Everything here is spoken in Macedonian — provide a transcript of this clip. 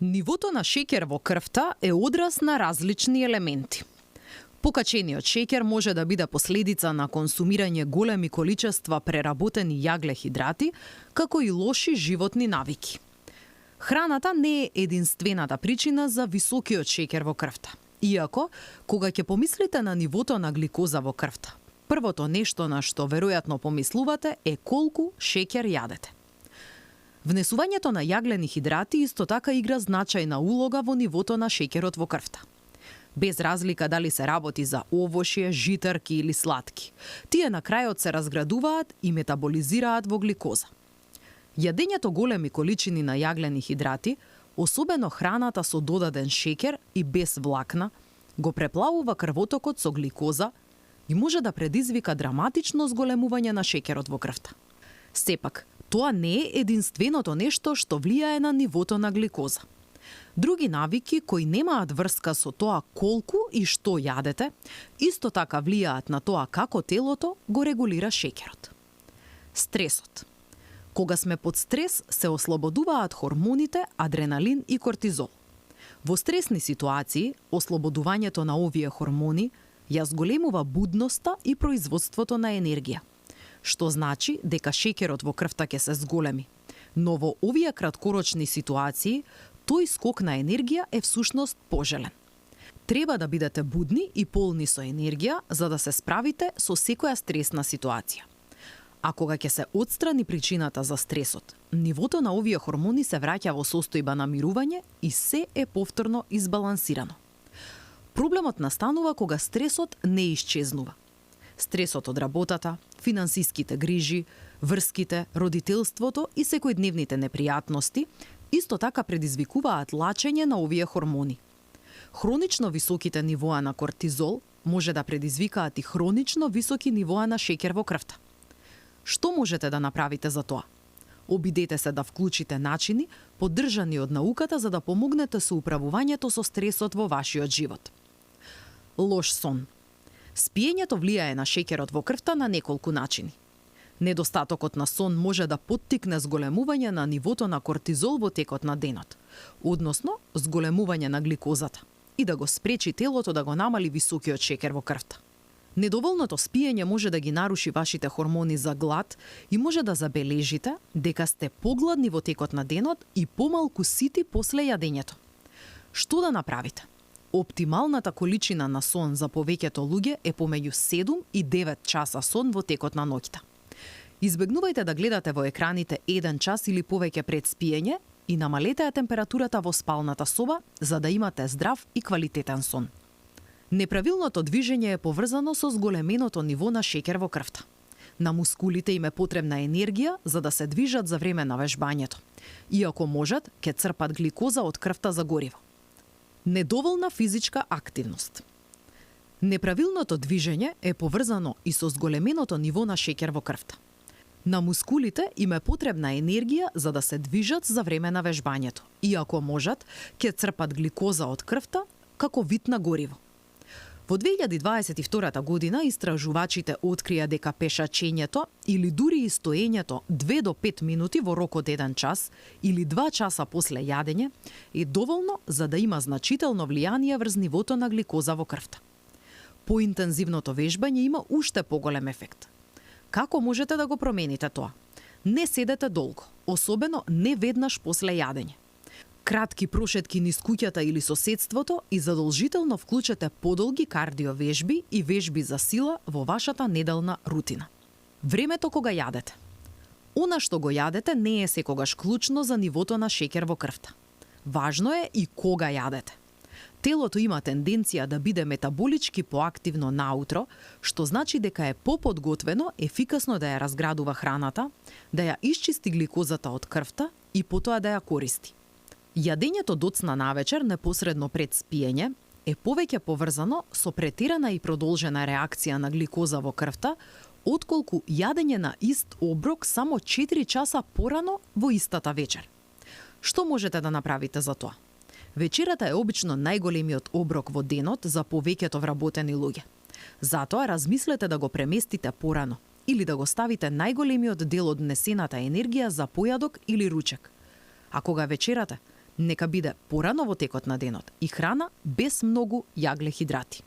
Нивото на шеќер во крвта е одраз на различни елементи. Покачениот шеќер може да биде последица на консумирање големи количества преработени јагле-хидрати, како и лоши животни навики. Храната не е единствената причина за високиот шеќер во крвта. Иако, кога ќе помислите на нивото на гликоза во крвта, првото нешто на што веројатно помислувате е колку шеќер јадете. Внесувањето на јаглени хидрати исто така игра значајна улога во нивото на шеќерот во крвта. Без разлика дали се работи за овошје, житарки или сладки, тие на крајот се разградуваат и метаболизираат во гликоза. Јадењето големи количини на јаглени хидрати, особено храната со додаден шеќер и без влакна, го преплавува крвотокот со гликоза и може да предизвика драматично зголемување на шеќерот во крвта. Сепак, тоа не е единственото нешто што влијае на нивото на гликоза. Други навики кои немаат врска со тоа колку и што јадете, исто така влијаат на тоа како телото го регулира шеќерот. Стресот. Кога сме под стрес, се ослободуваат хормоните адреналин и кортизол. Во стресни ситуации, ослободувањето на овие хормони ја зголемува будноста и производството на енергија, што значи дека шеќерот во крвта ќе се зголеми. Но во овие краткорочни ситуации, тој скок на енергија е всушност пожелен. Треба да бидете будни и полни со енергија за да се справите со секоја стресна ситуација. А кога ќе се отстрани причината за стресот, нивото на овие хормони се враќа во состојба на мирување и се е повторно избалансирано. Проблемот настанува кога стресот не исчезнува. Стресот од работата, финансиските грижи, врските, родителството и секојдневните непријатности исто така предизвикуваат лачење на овие хормони. Хронично високите нивоа на кортизол може да предизвикаат и хронично високи нивоа на шеќер во крвта. Што можете да направите за тоа? Обидете се да вклучите начини поддржани од науката за да помогнете со управувањето со стресот во вашиот живот. Лош сон. Спиењето влијае на шеќерот во крвта на неколку начини. Недостатокот на сон може да поттикне зголемување на нивото на кортизол во текот на денот, односно зголемување на гликозата и да го спречи телото да го намали високиот шеќер во крвта. Недоволното спиење може да ги наруши вашите хормони за глад и може да забележите дека сте погладни во текот на денот и помалку сити после јадењето. Што да направите? Оптималната количина на сон за повеќето луѓе е помеѓу 7 и 9 часа сон во текот на ноќта. Избегнувајте да гледате во екраните 1 час или повеќе пред спиење и намалете ја температурата во спалната соба за да имате здрав и квалитетен сон. Неправилното движење е поврзано со зголеменото ниво на шеќер во крвта. На мускулите им е потребна енергија за да се движат за време на вежбањето. И ако можат, ќе црпат гликоза од крвта за гориво. Недоволна физичка активност. Неправилното движење е поврзано и со зголеменото ниво на шеќер во крвта. На мускулите им е потребна енергија за да се движат за време на вежбањето. И ако можат, ќе црпат гликоза од крвта како вид на гориво. Во 2022 година истражувачите открија дека пешачењето или дури и стоењето 2 до 5 минути во рок од 1 час или 2 часа после јадење е доволно за да има значително влијание врз нивото на гликоза во крвта. Поинтензивното вежбање има уште поголем ефект. Како можете да го промените тоа? Не седете долго, особено не веднаш после јадење. Кратки прошетки низ куќата или соседството и задолжително вклучете подолги кардиовежби и вежби за сила во вашата неделна рутина. Времето кога јадете. Она што го јадете не е секогаш клучно за нивото на шеќер во крвта. Важно е и кога јадете. Телото има тенденција да биде метаболички поактивно наутро, што значи дека е поподготвено ефикасно да ја разградува храната, да ја исчисти гликозата од крвта и потоа да ја користи. Јадењето доцна навечер непосредно пред спиење е повеќе поврзано со претерана и продолжена реакција на гликоза во крвта, отколку јадење на ист оброк само 4 часа порано во истата вечер. Што можете да направите за тоа? Вечерата е обично најголемиот оброк во денот за повеќето вработени луѓе. Затоа размислете да го преместите порано или да го ставите најголемиот дел од несената енергија за појадок или ручек. А кога вечерате, Нека биде порано во текот на денот и храна без многу јаглехидрати.